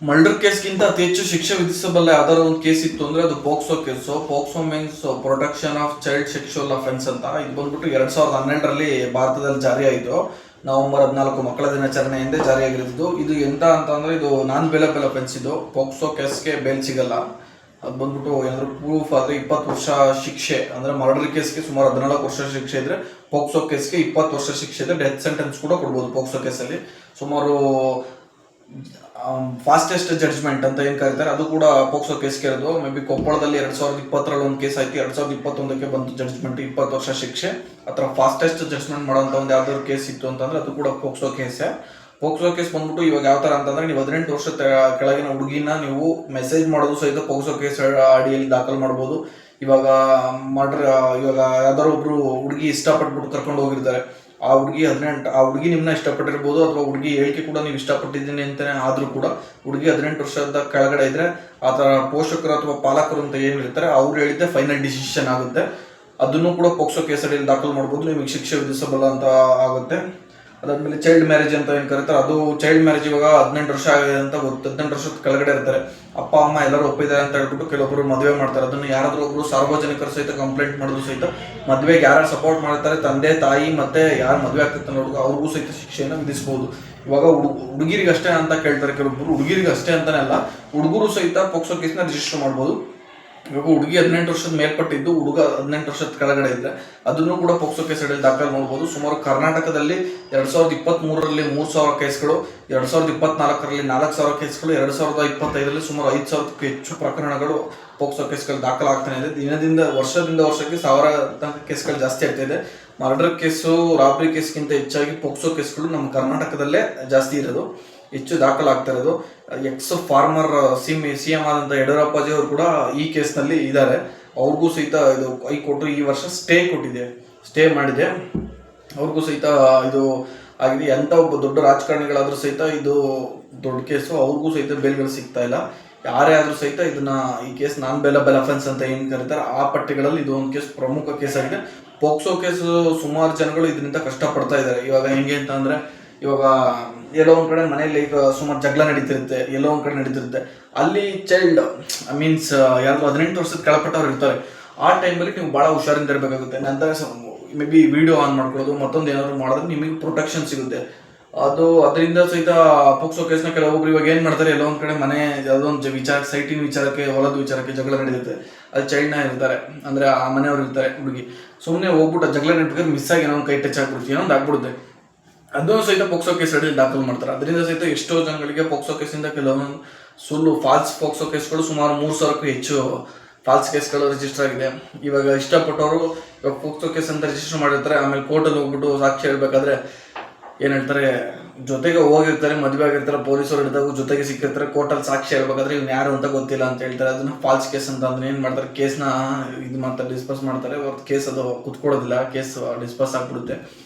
Murder ಕೇಸ್ಗಿಂತ ಅತಿ ಹೆಚ್ಚು ಶಿಕ್ಷೆ ವಿಧಿಸಬಲ್ಲ ಯಾವ್ದಾದ್ರು ಒಂದು ಕೇಸ್ ಇತ್ತು ಅಂದ್ರೆ ಅದು POCSO case. POCSO means protection of child sexual offence ಅಂತ. ಇದು ಬಂದ್ಬಿಟ್ಟು 2012ರಲ್ಲಿ ಭಾರತದಲ್ಲಿ ಜಾರಿ ಆಯಿತು. ನವೆಂಬರ್ 14 ಮಕ್ಕಳ ದಿನಾಚರಣೆ ಹಿಂದೆ ಜಾರಿಯಾಗಿರೋದು. ಇದು ಎಂತ ಅಂತಂದ್ರೆ ಇದು ನಾನ್ ಬೇಲಬಲ್ ಅಫೆನ್ಸ್. ಇದು ಪೋಕ್ಸೋ ಕೇಸ್ಗೆ ಬೇಲ್ ಸಿಗಲ್ಲ. ಅದು ಬಂದ್ಬಿಟ್ಟು ಏನಾದ್ರು ಪ್ರೂಫ್ ಆದ್ರೆ 20 ವರ್ಷ ಶಿಕ್ಷೆ. ಅಂದ್ರೆ ಮರ್ಡರ್ ಕೇಸ್ಗೆ ಸುಮಾರು 14 ವರ್ಷ ಶಿಕ್ಷೆ ಇದ್ರೆ ಪೋಕ್ಸೋ ಕೇಸ್ಗೆ 20 ವರ್ಷ ಶಿಕ್ಷೆ ಇದ್ರೆ ಡೆತ್ ಸೆಂಟೆನ್ಸ್ ಕೂಡ ಕೊಡ್ಬೋದು. ಪೋಕ್ಸೋ ಕೇಸಲ್ಲಿ ಸುಮಾರು ಫಾಸ್ಟೆಸ್ಟ್ ಜಡ್ಜ್ಮೆಂಟ್ ಅಂತ ಏನ್ ಕರೀತಾರೆ ಅದು ಕೂಡ ಪೋಕ್ಸೋ ಕೇಸ್ಗೆ ಇರೋದು. ಮೇ ಬಿ ಕೊಪ್ಪಳದಲ್ಲಿ 2020ರಲ್ಲಿ ಒಂದು ಕೇಸ್ ಆಯ್ತು, 2021ಕ್ಕೆ ಬಂತು ಜಡ್ಜ್ಮೆಂಟ್ 20 ವರ್ಷ ಶಿಕ್ಷೆ. ಅಥವಾ ಫಾಸ್ಟೆಸ್ಟ್ ಜಡ್ಜ್ಮೆಂಟ್ ಮಾಡೋಂಥ ಒಂದು ಯಾವ್ದಾದ್ರು ಕೇಸ್ ಇತ್ತು ಅಂತಂದ್ರೆ ಅದು ಕೂಡ ಪೋಕ್ಸೋ ಕೇಸೇ. ಪೋಕ್ಸೋ ಕೇಸ್ ಬಂದ್ಬಿಟ್ಟು ಇವಾಗ ಯಾವ ತರ ಅಂತಂದ್ರೆ, ನೀವು 18 ವರ್ಷ ಕೆಳಗಿನ ಹುಡುಗಿನ ನೀವು ಮೆಸೇಜ್ ಮಾಡೋದು ಸಹಿತ ಪೋಕ್ಸೋ ಕೇಸ್ ಅಡಿಯಲ್ಲಿ ದಾಖಲು ಮಾಡ್ಬೋದು. ಇವಾಗ ಇವಾಗ ಯಾವ್ದಾದ್ರು ಒಬ್ರು ಹುಡುಗಿ ಇಷ್ಟಪಟ್ಬಿಟ್ಟು ಕರ್ಕೊಂಡು ಹೋಗಿರ್ತಾರೆ, ಆ ಹುಡುಗಿ ನಿಮ್ಮನ್ನ ಇಷ್ಟಪಟ್ಟಿರ್ಬೋದು, ಅಥವಾ ಹುಡುಗಿ ಹೇಳಿಕೆ ಕೂಡ ನೀವು ಇಷ್ಟಪಟ್ಟಿದ್ದೀನಿ ಅಂತಾನೆ ಆದ್ರೂ ಕೂಡ ಹುಡುಗಿ 18 ವರ್ಷದ ಕೆಳಗಡೆ ಇದ್ರೆ ಆತರ ಪೋಷಕರು ಅಥವಾ ಪಾಲಕರು ಅಂತ ಏನಿರ್ತಾರೆ ಅವ್ರು ಹೇಳಿದ್ದೆ ಫೈನಲ್ ಡಿಸಿಷನ್ ಆಗುತ್ತೆ. ಅದನ್ನು ಕೂಡ ಪೋಕ್ಸೋ ಕೇಸಲ್ಲಿ ದಾಖಲು ಮಾಡ್ಬೋದು, ನಿಮಗೆ ಶಿಕ್ಷೆ ವಿಧಿಸಬಲ್ಲ ಅಂತ ಆಗುತ್ತೆ. ಅದಾದ್ಮೇಲೆ ಚೈಲ್ಡ್ ಮ್ಯಾರೇಜ್ ಅಂತ ಏನ್ ಕರೀತಾರೆ ಅದು ಚೈಲ್ಡ್ ಮ್ಯಾರೇಜ್. ಇವಾಗ 18 ವರ್ಷ ಆಗಿದೆ ಅಂತ ಗೊತ್ತು, 18 ವರ್ಷದ ಕೆಳಗಡೆ ಇರ್ತಾರೆ, ಅಪ್ಪ ಅಮ್ಮ ಎಲ್ಲರೂ ಒಪ್ಪಿದ್ದಾರೆ ಅಂತ ಹೇಳ್ಬಿಟ್ಟು ಕೆಲವೊಬ್ರು ಮದುವೆ ಮಾಡ್ತಾರೆ. ಅದನ್ನು ಯಾರಾದ್ರೂ ಒಬ್ರು ಸಾರ್ವಜನಿಕರು ಸಹಿತ ಕಂಪ್ಲೇಂಟ್ ಮಾಡೋದು ಸಹಿತ ಮದುವೆಗೆ ಯಾರು ಸಪೋರ್ಟ್ ಮಾಡ್ತಾರೆ, ತಂದೆ ತಾಯಿ ಮತ್ತೆ ಯಾರು ಮದುವೆ ಆಗ್ತಿರ್ತಾರೆ ನೋಡುವ ಅವ್ರಿಗೂ ಸಹಿತ ಶಿಕ್ಷೆಯನ್ನು ವಿಧಿಸಬಹುದು. ಇವಾಗ ಹುಡುಗಿರಿಗಷ್ಟೇ ಅಂತ ಕೇಳ್ತಾರೆ ಕೆಲವೊಬ್ರು, ಹುಡುಗಿರಿಗಷ್ಟೇ ಅಂತಾನೆ ಅಲ್ಲ, ಹುಡುಗರು ಸಹಿತ ಪೋಕ್ಸೋ ಕೇಸ್ನ ರಿಜಿಸ್ಟರ್ ಮಾಡ್ಬೋದು. ಇವಾಗ ಹುಡುಗಿ 18 ವರ್ಷದ ಮೇಲ್ಪಟ್ಟಿದ್ದು, ಹುಡುಗ 18 ವರ್ಷದ ಕೆಳಗಡೆ ಇದ್ರೆ ಅದನ್ನು ಕೂಡ ಪೋಕ್ಸೋ ಕೇಸ್ ಅಡಿಯಲ್ಲಿ ದಾಖಲು ಮಾಡಬಹುದು. ಸುಮಾರು ಕರ್ನಾಟಕದಲ್ಲಿ 2023ರಲ್ಲಿ 3000 ಕೇಸ್ಗಳು, 2024ರಲ್ಲಿ 4000 ಕೇಸ್ಗಳು, 2025ರಲ್ಲಿ ಸುಮಾರು 5000ಕ್ಕೂ ಹೆಚ್ಚು ಪ್ರಕರಣಗಳು ಪೋಕ್ಸೋ ಕೇಸ್ಗಳು ದಾಖಲಾಗ್ತಾನೆ ಇದೆ. ವರ್ಷದಿಂದ ವರ್ಷಕ್ಕೆ 1000 ತನಕ ಕೇಸ್ಗಳು ಜಾಸ್ತಿ ಆಗ್ತಾ ಇದೆ. ಮರ್ಡರ್ ಕೇಸು, ರಾಬರಿ ಕೇಸ್ಗಿಂತ ಹೆಚ್ಚಾಗಿ ಪೋಕ್ಸೋ ಕೇಸ್ಗಳು ನಮ್ಮ ಕರ್ನಾಟಕದಲ್ಲೇ ಜಾಸ್ತಿ ಇರೋದು, ಹೆಚ್ಚು ದಾಖಲಾಗ್ತಾ ಇರೋದು. ಎಕ್ಸ್ ಫಾರ್ಮರ್ ಸಿಎಂ ಆದಂತ ಯಡಿಯೂರಪ್ಪಾಜಿ ಅವರು ಕೂಡ ಈ ಕೇಸ್ನಲ್ಲಿ ಇದ್ದಾರೆ. ಅವ್ರಿಗೂ ಸಹಿತ ಇದು ಹೈಕೋರ್ಟ್ ಈ ವರ್ಷ ಸ್ಟೇ ಮಾಡಿದೆ. ಅವ್ರಿಗೂ ಸಹಿತ ಇದು ಆಗಿದೆ. ಎಂತ ಒಬ್ಬ ದೊಡ್ಡ ರಾಜಕಾರಣಿಗಳಾದ್ರೂ ಸಹಿತ ಇದು ದೊಡ್ಡ ಕೇಸು, ಅವ್ರಿಗೂ ಸಹಿತ ಬೇಲ್ಗಳು ಸಿಗ್ತಾ ಇಲ್ಲ. ಯಾರೇ ಆದ್ರೂ ಸಹಿತ ಈ ಕೇಸ್ ನಾನ್ ಬೇಲಬಲ್ ಅಫೆನ್ಸ್ ಅಂತ ಏನ್ ಕರೀತಾರೆ ಆ ಪಟ್ಟಿಗಳಲ್ಲಿ ಇದು ಒಂದು ಕೇಸ್ ಪ್ರಮುಖ ಕೇಸ್ ಆಗಿದೆ. ಪೋಕ್ಸೋ ಕೇಸ್ ಸುಮಾರು ಜನಗಳು ಇದರಿಂದ ಕಷ್ಟಪಡ್ತಾ ಇದ್ದಾರೆ. ಇವಾಗ ಹೆಂಗೆ ಅಂತ ಅಂದ್ರೆ, ಇವಾಗ ಎಲ್ಲೋ ಒಂದ್ ಕಡೆ ಮನೆಯಲ್ಲಿ ಈಗ ಸುಮಾರು ಜಗಳ ನಡೀತಿರುತ್ತೆ, ಎಲ್ಲೋ ಒಂದ್ ಕಡೆ ನಡೀತಿರುತ್ತೆ, ಅಲ್ಲಿ ಚೈಲ್ಡ್ ಮೀನ್ಸ್ ಯಾರು 18 ವರ್ಷದ ಕೆಳಪಟ್ಟವ್ರು ಇರ್ತಾರೆ. ಆ ಟೈಮಲ್ಲಿ ನೀವು ಬಹಳ ಹುಷಾರಿಂದ ಇರಬೇಕಾಗುತ್ತೆ. ನಂತರ ಮೇ ಬಿ ವಿಡಿಯೋ ಆನ್ ಮಾಡ್ಕೊಳ್ಳೋದು, ಮತ್ತೊಂದು ಏನಾದ್ರು ಮಾಡಿದ್ರೆ ನಿಮಗೆ ಪ್ರೊಟೆಕ್ಷನ್ ಸಿಗುತ್ತೆ. ಅದರಿಂದ ಸಹಿತ ಪೋಕ್ಸೋ ಕೇಸ್ನ ಕೆಲವೊಬ್ರು ಇವಾಗ ಏನ್ ಮಾಡ್ತಾರೆ, ಎಲ್ಲೋ ಒಂದ್ ಕಡೆ ಮನೆ ಯಾವುದೋ ಒಂದು ಸೈಟಿನ ವಿಚಾರಕ್ಕೆ, ಹೊಲದ ವಿಚಾರಕ್ಕೆ ಜಗಳ ನಡೆಯುತ್ತೆ, ಅದು ಚೈಲ್ಡ್ನ ಇರ್ತಾರೆ ಅಂದ್ರೆ ಆ ಮನೆಯವ್ರು ಇರ್ತಾರೆ, ಹುಡುಗಿ ಸುಮ್ಮನೆ ಹೋಗ್ಬಿಟ್ಟು ಜಗಳ ನಡ್ಬೇಕಾದ್ರೆ ಮಿಸ್ ಆಗಿ ಏನೋ ಒಂದು ಕೈ ಟಚ್ ಆಗ್ಬಿಡುತ್ತೆ, ಏನೋ ಒಂದು ಆಗ್ಬಿಡುತ್ತೆ, ಅದನ್ನು ಸಹಿತ ಪೋಕ್ಸೋ ಕೇಸ್ ಅಡಿಯಲ್ಲಿ ದಾಖಲು ಮಾಡ್ತಾರೆ. ಅದರಿಂದ ಸಹಿತ ಎಷ್ಟೋ ಜನಗಳಿಗೆ ಪೋಕ್ಸೋ ಕೇಸಿಂದ ಕೆಲವೊಂದು ಸುಳ್ಳು ಫಾಲ್ಸ್ ಪೋಕ್ಸೋ ಕೇಸ್ಗಳು ಸುಮಾರು 3000ಕ್ಕೂ ಹೆಚ್ಚು ಫಾಲ್ಸ್ ಕೇಸ್ಗಳು ರಿಜಿಸ್ಟರ್ ಆಗಿದೆ. ಇವಾಗ ಇಷ್ಟಪಟ್ಟವರು ಇವಾಗ ಪೋಕ್ಸೋ ಕೇಸ್ ಅಂತ ರಿಜಿಸ್ಟರ್ ಮಾಡಿರ್ತಾರೆ, ಆಮೇಲೆ ಕೋರ್ಟಲ್ಲಿ ಹೋಗ್ಬಿಟ್ಟು ಸಾಕ್ಷಿ ಹೇಳ್ಬೇಕಾದ್ರೆ ಏನ್ ಹೇಳ್ತಾರೆ, ಜೊತೆಗೆ ಹೋಗಿರ್ತಾರೆ, ಮದುವೆ ಆಗಿರ್ತಾರೆ, ಪೊಲೀಸರು ಹಿಡಿದಾಗ ಜೊತೆಗೆ ಸಿಕ್ಕಿರ್ತಾರೆ, ಕೋರ್ಟಲ್ಲಿ ಸಾಕ್ಷಿ ಹೇಳ್ಬೇಕಾದ್ರೆ ಇವ್ನು ಯಾರು ಅಂತ ಗೊತ್ತಿಲ್ಲ ಅಂತ ಹೇಳ್ತಾರೆ. ಅದನ್ನ ಫಾಲ್ಸ್ ಕೇಸ್ ಅಂತ ಅಂದ್ರೆ ಏನ್ ಮಾಡ್ತಾರೆ, ಕೇಸ್ನ ಇದು ಮಾಡ್ತಾರೆ, ಡಿಸ್ಪಸ್ ಮಾಡ್ತಾರೆ. ಕೇಸ್ ಅದು ಕುತ್ಕೊಳ್ಳೋದಿಲ್ಲ, ಕೇಸ್ ಡಿಸ್ಪಸ್ ಆಗ್ಬಿಡುತ್ತೆ.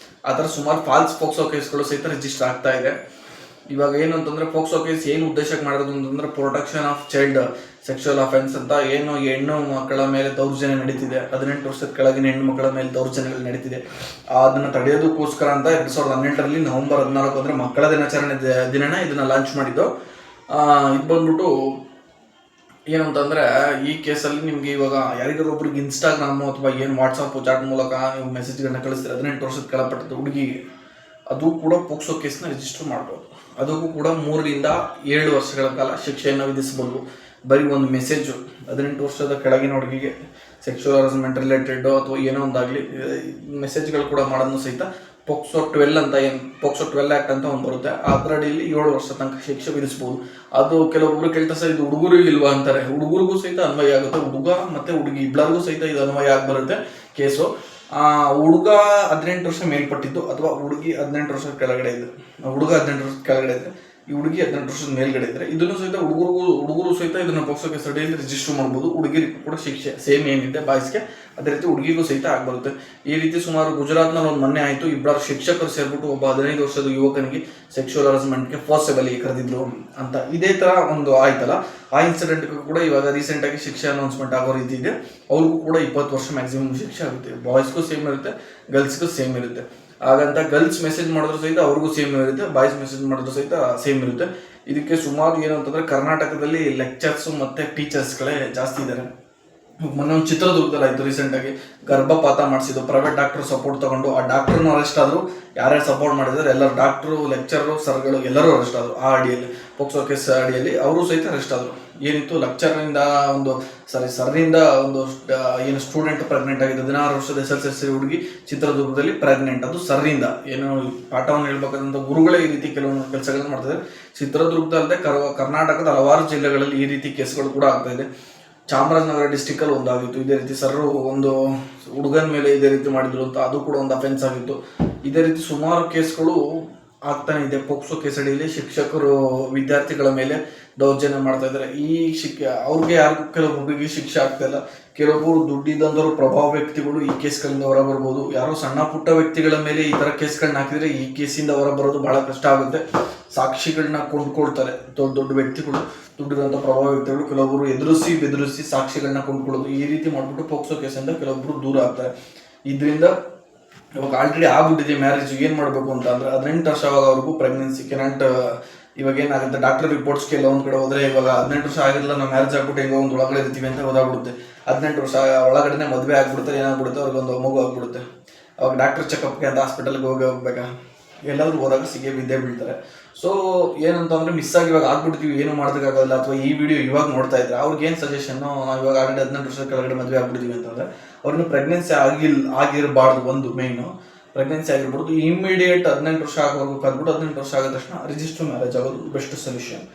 ಆ ಥರ ಸುಮಾರು ಫಾಲ್ಸ್ ಪೋಕ್ಸೋ ಕೇಸ್ಗಳು ಸಹಿತ ರಿಜಿಸ್ಟರ್ ಆಗ್ತಾ ಇದೆ. ಇವಾಗ ಏನು ಅಂತಂದ್ರೆ ಪೋಕ್ಸೋ ಕೇಸ್ ಏನು ಉದ್ದೇಶಕ್ಕೆ ಮಾಡಿರೋದು ಅಂತಂದ್ರೆ protection of child sexual offence ಅಂತ. ಏನು ಹೆಣ್ಣು ಮಕ್ಕಳ ಮೇಲೆ ದೌರ್ಜನ್ಯ ನಡೀತಿದೆ, 18 ವರ್ಷದ ಕೆಳಗಿನ ಹೆಣ್ಣು ಮಕ್ಕಳ ಮೇಲೆ ದೌರ್ಜನ್ಯಗಳು ನಡೀತಿದೆ, ಅದನ್ನ ತಡೆಯೋದಕ್ಕೋಸ್ಕರ ಅಂತ 2018ರಲ್ಲಿ ನವೆಂಬರ್ 14 ಅಂದ್ರೆ ಮಕ್ಕಳ ದಿನಾಚರಣೆ ದಿನನ ಇದನ್ನ ಲಾಂಚ್ ಮಾಡಿದ್ದು. ಇದು ಬಂದ್ಬಿಟ್ಟು ಏನು ಅಂತಂದ್ರೆ, ಈ ಕೇಸಲ್ಲಿ ನಿಮ್ಗೆ ಇವಾಗ ಯಾರಿಗಾದ್ರು ಒಬ್ರಿಗೆ ಇನ್ಸ್ಟಾಗ್ರಾಮು ಅಥವಾ ಏನು ವಾಟ್ಸಪ್ ಚಾಟ್ ಮೂಲಕ ನೀವು ಮೆಸೇಜ್ಗಳನ್ನ ಕಳಿಸ್ತೀರಿ 18 ವರ್ಷದ ಕೆಳಪಟ್ಟದ್ದು ಹುಡುಗಿಗೆ, ಅದು ಕೂಡ ಪೋಕ್ಸೋ ಕೇಸ್ನ ರಿಜಿಸ್ಟರ್ ಮಾಡ್ಬೋದು. ಅದಕ್ಕೂ ಕೂಡ 3 ರಿಂದ 7 ವರ್ಷಗಳ ಕಾಲ ಶಿಕ್ಷೆಯನ್ನು ವಿಧಿಸಬಹುದು. ಬರೀ ಒಂದು ಮೆಸೇಜು 18 ವರ್ಷದ ಕೆಳಗಿನ ಹುಡುಗಿಗೆ ಸೆಕ್ಷುವಲ್ ಹರಾಸ್ಮೆಂಟ್ ರಿಲೇಟೆಡ್ ಅಥವಾ ಏನೋ ಒಂದಾಗಲಿ ಮೆಸೇಜ್ಗಳು ಕೂಡ ಮಾಡೋದನ್ನು ಸಹಿತ ಪೋಕ್ಸೋ 12 ಅಂತ ಪೋಕ್ಸೋ 12 ಆಕ್ಟ್ ಅಂತ ಒಂದು ಬರುತ್ತೆ, ಅದರ ಅಡಿಯಲ್ಲಿ 7 ವರ್ಷ ತನಕ ಶಿಕ್ಷೆ ವಿಧಿಸಬಹುದು. ಅದು ಕೆಲವೊಬ್ರು ಕೇಳ್ತಾ ಸರ್ ಇದು ಹುಡುಗರು ಇಲ್ವಾ ಅಂತಾರೆ, ಹುಡುಗರಿಗೂ ಸಹಿತ ಅನ್ವಯ ಆಗುತ್ತೆ, ಹುಡುಗ ಮತ್ತೆ ಹುಡುಗಿ ಇಬ್ಬರಿಗೂ ಸಹಿತ ಇದು ಅನ್ವಯ ಆಗಿ ಬರುತ್ತೆ ಕೇಸು. ಹುಡುಗ 18 ವರ್ಷ ಮೇಲ್ಪಟ್ಟಿದ್ದು ಅಥವಾ ಹುಡುಗಿ 18 ವರ್ಷದ ಕೆಳಗಡೆ ಇದ್ರೆ, ಹುಡುಗ 18 ವರ್ಷದ ಕೆಳಗಡೆ ಇದ್ರೆ, ಈ ಹುಡುಗಿ 18 ವರ್ಷದ ಮೇಲ್ಗಡೆ ಇದ್ರೆ ಇದನ್ನು ಸಹಿತ ಹುಡುಗರು ಸಹಿತ ಇದನ್ನ ಪೋಕ್ಸೋ ಕೇಸ್ ಅಡಿಯಲ್ಲಿ ರಿಜಿಸ್ಟರ್ ಮಾಡ್ಬೋದು. ಹುಡುಗಿರಿಗೂ ಕೂಡ ಶಿಕ್ಷೆ ಸೇಮ್ ಏನಿದೆ ಬಾಯ್ಸ್ಗೆ ಅದೇ ರೀತಿ ಹುಡುಗಿಗೂ ಸಹಿತ ಆಗ್ಬರುತ್ತೆ. ಈ ರೀತಿ ಸುಮಾರು ಗುಜರಾತ್ನಲ್ಲಿ ಒಂದು ಮೊನ್ನೆ ಆಯಿತು, ಇಬ್ಬರು ಶಿಕ್ಷಕರು ಸೇರ್ಬಿಟ್ಟು ಒಬ್ಬ 15 ವರ್ಷದ ಯುವಕನಿಗೆ ಸೆಕ್ಷುವಲ್ ಹರಾಸ್ಮೆಂಟ್ಗೆ ಫೋರ್ಸೆಬಲಿ ಕರೆದಿದ್ರು ಅಂತ. ಇದೇ ತರ ಒಂದು ಆಯ್ತಲ್ಲ, ಆ ಇನ್ಸಿಡೆಂಟ್ಗೂ ಕೂಡ ಇವಾಗ ರೀಸೆಂಟ್ ಆಗಿ ಶಿಕ್ಷೆ ಅನೌನ್ಸ್ಮೆಂಟ್ ಆಗೋ ರೀತಿ ಇದೆ. ಅವ್ರಿಗೂ ಕೂಡ 20 ವರ್ಷ ಮ್ಯಾಕ್ಸಿಮಮ್ ಶಿಕ್ಷೆ ಆಗುತ್ತೆ. ಬಾಯ್ಸ್ಗೂ ಸೇಮ್ ಇರುತ್ತೆ, ಗರ್ಲ್ಸ್ಗೂ ಸೇಮ್ ಇರುತ್ತೆ. ಹಾಗಂತ ಗರ್ಲ್ಸ್ ಮೆಸೇಜ್ ಮಾಡಿದ್ರು ಸಹಿತ ಅವ್ರಿಗೂ ಸೇಮ್ ಇರುತ್ತೆ, ಬಾಯ್ಸ್ ಮೆಸೇಜ್ ಮಾಡಿದ್ರು ಸಹಿತ ಸೇಮ್ ಇರುತ್ತೆ. ಇದಕ್ಕೆ ಸುಮಾರು ಏನು ಅಂತಂದ್ರೆ ಕರ್ನಾಟಕದಲ್ಲಿ ಲೆಕ್ಚರ್ಸ್ ಮತ್ತೆ ಟೀಚರ್ಸ್ಗಳೇ ಜಾಸ್ತಿ ಇದ್ದಾರೆ. ಮೊನ್ನೆ ಒಂದು ಚಿತ್ರದುರ್ಗದಲ್ಲಿ ಆಯ್ತು ರೀಸೆಂಟಾಗಿ, ಗರ್ಭಪಾತ ಮಾಡಿಸಿದ್ದು ಪ್ರೈವೇಟ್ ಡಾಕ್ಟರ್ ಸಪೋರ್ಟ್ ತಗೊಂಡು, ಆ ಡಾಕ್ಟರ್ನು ಅರೆಸ್ಟ್ ಆದ್ರು. ಯಾರ್ಯಾರು ಸಪೋರ್ಟ್ ಮಾಡಿದ್ದಾರೆ ಎಲ್ಲರೂ ಡಾಕ್ಟ್ರು, ಲೆಕ್ಚರರು, ಸರ್ಗಳು ಎಲ್ಲರೂ ಅರೆಸ್ಟ್ ಆದ್ರು. ಆ ಅಡಿಯಲ್ಲಿ ಪೋಕ್ಸೋ ಕೇಸ್ ಅಡಿಯಲ್ಲಿ ಅವರು ಸಹಿತ ಅರೆಸ್ಟ್ ಆದ್ರು. ಏನಿತ್ತು, ಲೆಕ್ಚರ್ನಿಂದ ಸರ್ನಿಂದ ಒಂದು ಏನು ಸ್ಟೂಡೆಂಟ್ ಪ್ರೆಗ್ನೆಂಟ್ ಆಗಿದೆ, 16 ವರ್ಷದ SSLC ಹುಡುಗಿ ಚಿತ್ರದುರ್ಗದಲ್ಲಿ ಪ್ರೆಗ್ನೆಂಟ್. ಅದು ಸರ್ನಿಂದ ಏನು ಪಾಠವನ್ನು ಹೇಳ್ಬೇಕಾದಂಥ ಗುರುಗಳೇ ಈ ರೀತಿ ಕೆಲವೊಂದು ಕೆಲಸಗಳನ್ನ ಮಾಡ್ತಿದ್ದಾರೆ. ಚಿತ್ರದುರ್ಗದಲ್ಲದೆ ಕರ್ನಾಟಕದ ಹಲವಾರು ಜಿಲ್ಲೆಗಳಲ್ಲಿ ಈ ರೀತಿ ಕೇಸ್ಗಳು ಕೂಡ ಆಗ್ತಾ ಇದೆ. ಚಾಮರಾಜನಗರ ಡಿಸ್ಟಿಕಲ್ಲಿ ಒಂದಾಗಿತ್ತು ಇದೇ ರೀತಿ, ಸರ್ ಒಂದು ಹುಡುಗನ ಮೇಲೆ ಇದೇ ರೀತಿ ಮಾಡಿದ್ರು ಅಂತ, ಅದು ಕೂಡ ಒಂದು ಅಫೆನ್ಸ್ ಆಗಿತ್ತು. ಇದೇ ರೀತಿ ಸುಮಾರು ಕೇಸ್ಗಳು ಆಗ್ತಾನೆ ಇದೆ. ಪೋಕ್ಸೋ ಕೇಸ್ ಅಡಿಯಲ್ಲಿ ಶಿಕ್ಷಕರು ವಿದ್ಯಾರ್ಥಿಗಳ ಮೇಲೆ ದೌರ್ಜನ್ಯ ಮಾಡ್ತಾ ಇದ್ದಾರೆ. ಈ ಅವ್ರಿಗೆ ಯಾರಿಗೂ ಕೆಲವೊಬ್ಬರಿಗೆ ಶಿಕ್ಷೆ ಆಗ್ತಾ ಇಲ್ಲ. ಕೆಲವೊಬ್ಬರು ದುಡ್ಡಿದ್ದಂಥವ್ರು ಪ್ರಭಾವ ವ್ಯಕ್ತಿಗಳು ಈ ಕೇಸ್ಗಳಿಂದ ಹೊರ ಬರ್ಬೋದು. ಯಾರೋ ಸಣ್ಣ ಪುಟ್ಟ ವ್ಯಕ್ತಿಗಳ ಮೇಲೆ ಈ ಥರ ಕೇಸ್ಗಳನ್ನ ಹಾಕಿದ್ರೆ ಈ ಕೇಸಿಂದ ಹೊರ ಬರೋದು ಬಹಳ ಕಷ್ಟ ಆಗುತ್ತೆ. ಸಾಕ್ಷಿಗಳನ್ನ ಕೊಂಡ್ಕೊಳ್ತಾರೆ ದೊಡ್ಡ ದೊಡ್ಡ ವ್ಯಕ್ತಿಗಳು, ದುಡ್ಡಿರುವಂಥ ಪ್ರಭಾವ ವ್ಯಕ್ತಿಗಳು. ಕೆಲವೊಬ್ಬರು ಬೆದರಿಸಿ ಸಾಕ್ಷಿಗಳನ್ನ ಕೊಂಡ್ಕೊಳ್ಳೋದು, ಈ ರೀತಿ ಮಾಡ್ಬಿಟ್ಟು ಪೋಕ್ಸೋ ಕೇಸಿಂದ ಕೆಲವೊಬ್ಬರು ದೂರ ಆಗ್ತಾರೆ. ಇದರಿಂದ ಇವಾಗ ಆಲ್ರೆಡಿ ಆಗ್ಬಿಟ್ಟಿದೆ ಮ್ಯಾರೇಜ್, ಏನು ಮಾಡಬೇಕು ಅಂತ ಅಂದ್ರೆ 18 ವರ್ಷವರೆಗೂ ಪ್ರೆಗ್ನೆನ್ಸಿ ಕೆನಾಟ್. ಇವಾಗ ಏನಾಗುತ್ತೆ, ಡಾಕ್ಟರ್ ರಿಪೋರ್ಟ್ಸ್ಗೆ ಎಲ್ಲ ಒಂದು ಕಡೆ ಹೋದ್ರೆ ಇವಾಗ 18 ವರ್ಷ ಆಗಿರಲಿಲ್ಲ, ನಾವು ಮ್ಯಾರೇಜ್ ಆಗ್ಬಿಟ್ಟು ಹೆಂಗೋ ಒಂದು ಒಳಗಡೆ ಇರ್ತೀವಿ ಅಂತ ಗೊತ್ತಾಗ್ಬಿಡುತ್ತೆ. 18 ವರ್ಷ ಒಳಗಡೆ ಮದುವೆ ಆಗ್ಬಿಡುತ್ತೆ, ಏನಾಗ್ಬಿಡುತ್ತೆ, ಅವ್ರಿಗೊಂದು ಮಗು ಆಗ್ಬಿಡುತ್ತೆ. ಅವಾಗ ಡಾಕ್ಟರ್ ಚೆಕಪ್ಗೆ ಅಂತ ಹಾಸ್ಪಿಟಲ್ಗೆ ಹೋಗ್ಬೇಕಾ, ಎಲ್ಲಾದ್ರೂ ಹೋದಾಗ ಸಿಗೇ ಬಿದ್ದೇ ಬೀಳ್ತಾರೆ. ಸೊ ಏನಂತಂದ್ರೆ ಮಿಸ್ ಆಗಿ ಇವಾಗ ಆಗ್ಬಿಡ್ತೀವಿ, ಏನು ಮಾಡೋದಕ್ಕಾಗಲ್ಲ. ಅಥವಾ ಈ ವಿಡಿಯೋ ಇವಾಗ ನೋಡ್ತಾ ಇದ್ರೆ ಅವ್ರಿಗೆ ಏನು ಸಜೆಷನ್ನು, ನಾವು ಇವಾಗ ಆಲ್ರೆಡಿ 18 ವರ್ಷದ ಕೆಳಗಡೆ ಮದುವೆ ಆಗ್ಬಿಡ್ತೀವಿ ಅಂತಂದ್ರೆ ಅವ್ರನ್ನ ಪ್ರೆಗ್ನೆನ್ಸಿ ಆಗಿರಬಾರ್ದು. ಒಂದು ಮೇಯ್ನು ಪ್ರೆಗ್ನೆನ್ಸಿ ಆಗಿರ್ಬಾರ್ದು. ಇಮಿಡಿಯೇಟ್ 18 ವರ್ಷ ಆಗೋವರೆಗೂ ಕಾದ್ಬಿಟ್ಟು 18 ವರ್ಷ ಆಗಿದ ತಕ್ಷಣ ರಿಜಿಸ್ಟರ್ ಮ್ಯಾರೇಜ್ ಆಗೋದು ಬೆಸ್ಟ್ ಸೊಲ್ಯೂಷನ್.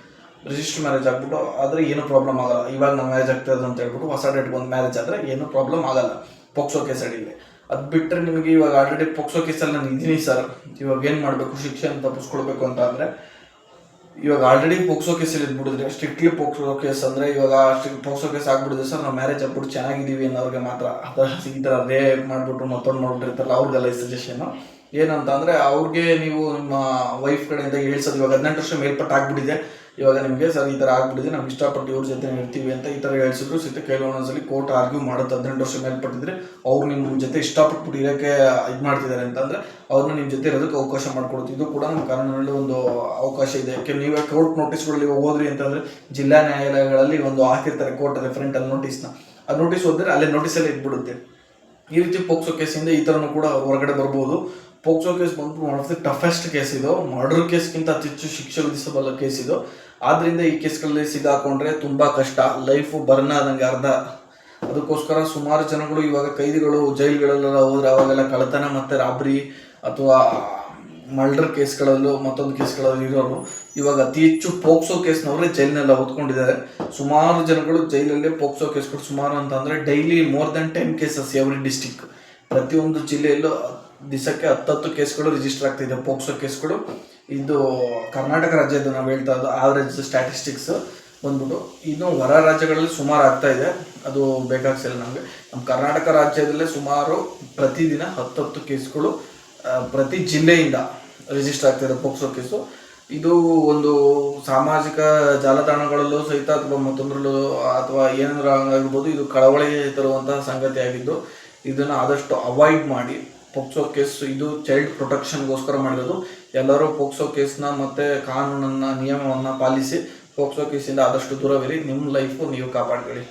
ರಿಜಿಸ್ಟರ್ ಮ್ಯಾರೇಜ್ ಆಗ್ಬಿಟ್ಟು ಆದರೆ ಏನು ಪ್ರಾಬ್ಲಮ್ ಆಗಲ್ಲ. ಇವಾಗ ನಾವು ಮ್ಯಾರೇಜ್ ಆಗ್ತಾ ಇರೋದು ಅಂತ ಹೇಳ್ಬಿಟ್ಟು ಹೊಸ ಡೇಟ್ಗೆ ಒಂದು ಮ್ಯಾರೇಜ್ ಆದರೆ ಏನು ಪ್ರಾಬ್ಲಮ್ ಆಗಲ್ಲ ಪೋಕ್ಸೋ ಕೇಸ್ ಅಡಿಯಲ್ಲಿ. ಅದು ಬಿಟ್ಟರೆ ನಿಮಗೆ ಇವಾಗ ಆಲ್ರೆಡಿ ಪೋಕ್ಸೋ ಕೇಸಲ್ಲಿ ನಾನು ಇದ್ದೀನಿ ಸರ್, ಇವಾಗ ಏನು ಮಾಡಬೇಕು, ಶಿಕ್ಷೆಯನ್ನು ತಪ್ಪಿಸ್ಕೊಳ್ಬೇಕು ಅಂತ ಅಂದರೆ ಇವಾಗ ಆಲ್ರೆಡಿ ಪೋಕ್ಸೋ ಕೇಸಲ್ಲಿ ಇದ್ಬಿಡಿದ್ರೆ, ಸ್ಟ್ರಿಕ್ಟ್ಲಿ ಪೋಕ್ಸೋ ಕೇಸ್ ಅಂದರೆ ಇವಾಗ ಪೋಕ್ಸೋ ಕೇಸ್ ಆಗ್ಬಿಡಿದೆ ಸರ್, ನಾವು ಮ್ಯಾರೇಜ್ ಆಗ್ಬಿಟ್ಟು ಚೆನ್ನಾಗಿದ್ದೀವಿ ಅನ್ನೋರಿಗೆ ಮಾತ್ರ. ಈ ಥರ ರೇಪ್ ಮಾಡಿಬಿಟ್ಟು ಮತ್ತೊಂದು ಮಾಡ್ಬಿಟ್ಟಿರ್ತಾರಲ್ಲ ಅವ್ರಿಗೆಲ್ಲ ಈ ಸಜೆಷನ್ನು ಏನಂತ ಅಂದರೆ, ಅವ್ರಿಗೆ ನೀವು ನಿಮ್ಮ ವೈಫ್ ಕಡೆಯಿಂದ ಹೇಳ್ಸೋದು. ಇವಾಗ 18 ವರ್ಷ ಮೇಲ್ಪಟ್ಟು ಆಗ್ಬಿಟ್ಟಿದೆ, ಇವಾಗ ನಿಮಗೆ ಸರ್ ಈ ಥರ ಆಗ್ಬಿಟ್ಟಿದೆ, ನಾವು ಇಷ್ಟಪಟ್ಟು ಇವ್ರ ಜೊತೆ ಇರ್ತೀವಿ ಅಂತ ಈ ಥರ ಹೇಳ್ಸಿದ್ರು ಸಹಿತ ಕೆಲವೊಂದೊಂದ್ಸಲಿ ಕೋರ್ಟ್ ಆರ್ಗ್ಯೂ ಮಾಡುತ್ತೆ. 18 ವರ್ಷ ಮೇಲ್ಪಟ್ಟಿದ್ರೆ ಅವ್ರು ನಿಮ್ಮ ಜೊತೆ ಇಷ್ಟಪಟ್ಬಿಟ್ಟು ಇರೋಕ್ಕೆ ಇದು ಮಾಡ್ತಿದ್ದಾರೆ ಅಂತಂದರೆ ಅವ್ರನ್ನ ನಿಮ್ಮ ಜೊತೆ ಇರೋದಕ್ಕೆ ಅವಕಾಶ ಮಾಡಿಕೊಡುತ್ತೆ. ಇದು ಕೂಡ ನಮ್ಮ ಕಾನೂನಲ್ಲಿ ಒಂದು ಅವಕಾಶ ಇದೆ. ನೀವೇ ಕೋರ್ಟ್ ನೋಟಿಸ್ಗಳಲ್ಲಿ ಹೋದ್ರಿ ಅಂತಂದರೆ ಜಿಲ್ಲಾ ನ್ಯಾಯಾಲಯಗಳಲ್ಲಿ ಒಂದು ಹಾಕಿರ್ತಾರೆ ಕೋರ್ಟ್ ರೆಫರೆಂಟಲ್ ನೋಟಿಸ್ನ. ಆ ನೋಟಿಸ್ ಓದಿದ್ರೆ ಅಲ್ಲೇ ನೋಟಿಸಲ್ಲಿ ಇಟ್ಬಿಡುತ್ತೆ. ಈ ರೀತಿ ಪೋಕ್ಸೋ ಕೇಸಿಂದ ಈ ಥರನೂ ಕೂಡ ಹೊರಗಡೆ ಬರ್ಬೋದು. ಪೋಕ್ಸೋ ಕೇಸ್ ಬಂದ್ಬಿಟ್ಟು one of the toughest case ಇದು. ಮರ್ಡರ್ ಕೇಸ್ಗಿಂತ ಅತಿ ಹೆಚ್ಚು ಶಿಕ್ಷೆ ವಿಧಿಸಬಲ್ಲ ಕೇಸ್ ಇದು. ಆದ್ದರಿಂದ ಈ ಕೇಸ್ಗಳಲ್ಲಿ ಸಿಗಾಕೊಂಡ್ರೆ ತುಂಬ ಕಷ್ಟ, ಲೈಫು ಬರ್ನ್ ಆದಂಗೆ ಅರ್ಧ. ಅದಕ್ಕೋಸ್ಕರ ಸುಮಾರು ಜನಗಳು ಇವಾಗ ಕೈದಿಗಳು ಜೈಲ್ಗಳಲ್ಲೆಲ್ಲ ಹೋದ್ರೆ ಅವಾಗೆಲ್ಲ ಕಳ್ಳತನ ಮತ್ತು ರಾಬ್ರಿ ಅಥವಾ ಮರ್ಡರ್ ಕೇಸ್ಗಳಲ್ಲೂ ಮತ್ತೊಂದು ಕೇಸ್ಗಳಲ್ಲಿ ಇರೋರು ಇವಾಗ ಅತಿ ಹೆಚ್ಚು ಪೋಕ್ಸೋ ಕೇಸ್ನವರೇ ಜೈಲಿನೆಲ್ಲ ಓದ್ಕೊಂಡಿದ್ದಾರೆ. ಸುಮಾರು ಜನಗಳು ಜೈಲಲ್ಲೇ ಪೋಕ್ಸೋ ಕೇಸ್ಗಳು ಸುಮಾರು ಅಂತ ಅಂದರೆ daily more than 10 cases every district. ಪ್ರತಿಯೊಂದು ಜಿಲ್ಲೆಯಲ್ಲೂ ದಿವಸಕ್ಕೆ 10 ಕೇಸ್ಗಳು ರಿಜಿಸ್ಟರ್ ಆಗ್ತಿದೆ ಪೋಕ್ಸೋ ಕೇಸ್ಗಳು. ಇದು ಕರ್ನಾಟಕ ರಾಜ್ಯದ ನಾವು ಹೇಳ್ತಾ ಇದ್ದು ಆವ್ರೇಜ್ ಸ್ಟ್ಯಾಟಿಸ್ಟಿಕ್ಸ್ ಬಂದ್ಬಿಟ್ಟು. ಇನ್ನು ಹೊರ ರಾಜ್ಯಗಳಲ್ಲಿ ಸುಮಾರು ಆಗ್ತಾ ಇದೆ, ಅದು ಬೇಕಾಗ್ಸಿಲ್ಲ ನಮಗೆ. ನಮ್ಮ ಕರ್ನಾಟಕ ರಾಜ್ಯದಲ್ಲೇ ಸುಮಾರು ಪ್ರತಿದಿನ 10 ಕೇಸ್ಗಳು ಪ್ರತಿ ಜಿಲ್ಲೆಯಿಂದ ರಿಜಿಸ್ಟರ್ ಆಗ್ತಿದೆ ಪೋಕ್ಸೋ ಕೇಸು. ಇದು ಒಂದು ಸಾಮಾಜಿಕ ಜಾಲತಾಣಗಳಲ್ಲೂ ಸಹಿತ ಅಥವಾ ಮತ್ತೊಂದರಲ್ಲೂ ಅಥವಾ ಏನಾದರೂ ಆಗಿರ್ಬೋದು, ಇದು ಕಳವಳಿ ತರುವಂತಹ ಸಂಗತಿ ಆಗಿದ್ದು ಇದನ್ನು ಆದಷ್ಟು ಅವಾಯ್ಡ್ ಮಾಡಿ. ಪೋಕ್ಸೋ ಕೇಸ್ ಇದು ಚೈಲ್ಡ್ ಪ್ರೊಟೆಕ್ಷನ್ಗೋಸ್ಕರ ಮಾಡಿರೋದು. ಎಲ್ಲರೂ ಪೋಕ್ಸೋ ಕೇಸ್ನ ಮತ್ತು ಕಾನೂನನ್ನು ನಿಯಮವನ್ನು ಪಾಲಿಸಿ ಪೋಕ್ಸೋ ಕೇಸಿಂದ ಆದಷ್ಟು ದೂರವಿರಿ. ನಿಮ್ಮ ಲೈಫು ನೀವು ಕಾಪಾಡ್ಕೊಳ್ಳಿ.